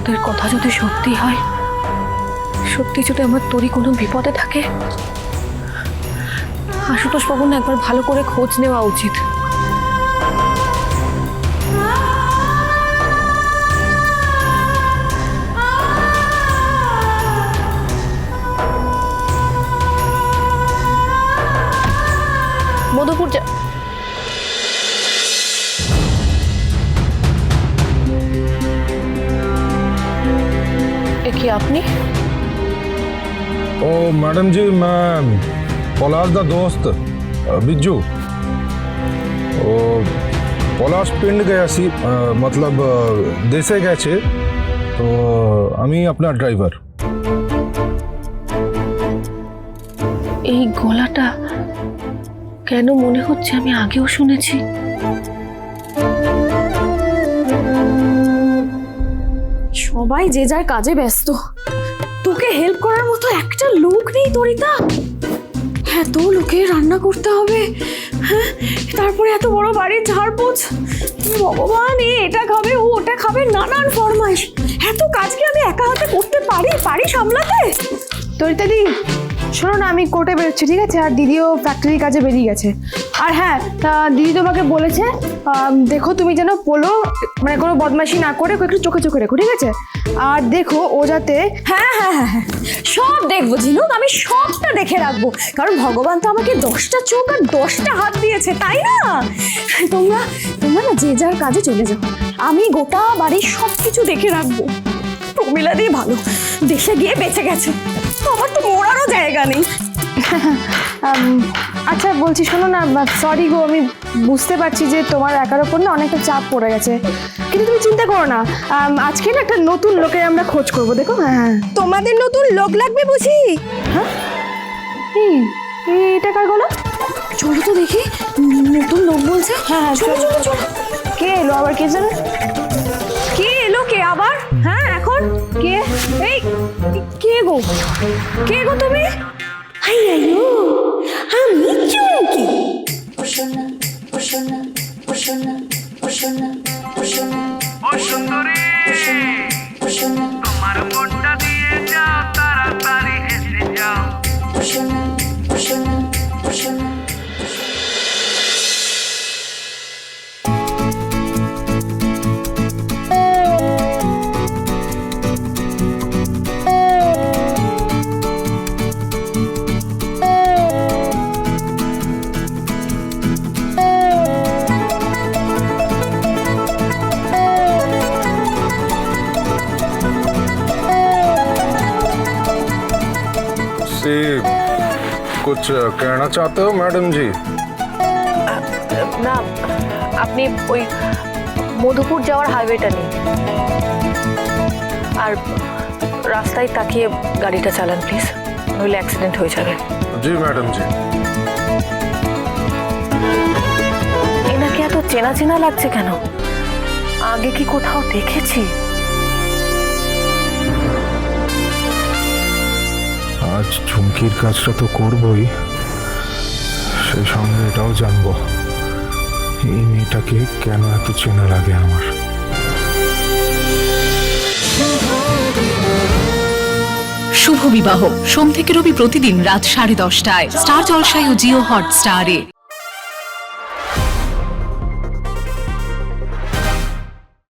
তোর কথা যদি সত্যি হয়, সত্যি যদি আমার তোরই কোনো বিপদে থাকে, আশুতোষ বাবুর না একবার ভালো করে খোঁজ নেওয়া উচিত। মধুপুর কি আপনি? ओ मैडम जी, मैं पलाश दा दोस्त बिज्जू। ओ पलाश पिंड गया सी, मतलब देशे गेছে, तो আমি আপনার ড্রাইভার। এই গলাটা কেন মনে হচ্ছে আমি আগেও শুনেছি। সবাই যে যার কাজে ব্যস্ত, তোকে হেল্প করার মতো একটা লোক নেই তরিতা। এত লোকে রান্না করতে হবে, হ্যাঁ, তারপরে এত বড় বাড়ির ঝাড়পোছ, ভগবান এটা খাবে ও ওটা খাবে, নানান ফরমাইশ। এত কাজ কি আমি একা হাতে করতে পারি সামলাতে? তরিতা দি, শোনো না, আমি কোর্টে বেরোচ্ছি, ঠিক আছে? আর দিদিও ফ্যাক্টরির কাজে বেরিয়ে গেছে। আর হ্যাঁ, দিদি তোমাকে বলেছে দেখো তুমি যেন পোলো মানে কোনো বদমাইশি না করে একটু চোখে চোখে রেখো, ঠিক আছে? আর দেখো ও যাতে হ্যাঁ হ্যাঁ হ্যাঁ হ্যাঁ সব দেখবো ঝিনুক, আমি সবটা দেখে রাখবো, কারণ ভগবান তো আমাকে 10টা চোখ আর 10টা হাত দিয়েছে, তাই না? তোমরা না যে যার কাজে চলে যাও, আমি গোটা বাড়ির সব কিছু দেখে রাখবো। প্রমিলা দিয়ে ভালো দেশে গিয়ে বেঁচে গেছে, আমার তো মরারও জায়গা নেই। আচ্ছা বলছি, শোনো না, সরি গো, আমি বুঝতে পারছি যে তোমার একার ওপর না অনেকটা চাপ পড়ে গেছে, কিন্তু তুমি চিন্তা করো না, আজকে না একটা নতুন লোকের আমরা খোঁজ করবো, দেখো। হ্যাঁ, তোমাদের নতুন লোক লাগবে বুঝি? হ্যাঁ, এটা কার গলা? চলো তো দেখি, নতুন লোক বলছে। হ্যাঁ চলো চলো চলো। কে এলো আবার, কে জানে? কে এলো কে আবার? হ্যাঁ এখন কে? এই কে গো তুমি? আইয়ো আমি চুমকি। তোমার মনটা দিয়ে যাও, তাড়াতাড়ি এসে যাও। कुछ कहना चाहते हो मैडम जी? না, আপনি ওই মধুপুর যাওয়ার হাইওয়েটা নিন, আর রাস্তায় তাকিয়ে গাড়িটা চালান প্লিজ, নইলে অ্যাক্সিডেন্ট হয়ে যাবে। जी मैडम जी। এনাকে এত চেনা চেনা লাগছে কেন? আগে কি কোথাও দেখেছি? আজ চুমকির কাজটা তো করবই, সেই সঙ্গে এটাও জানবো এই মেয়েটাকে কেন এত চেনা লাগে আমার। শুভ বিবাহ সোম থেকে রবি প্রতিদিন রাত 10:30টায় স্টার জলসায় ও জিও হটস্টারে।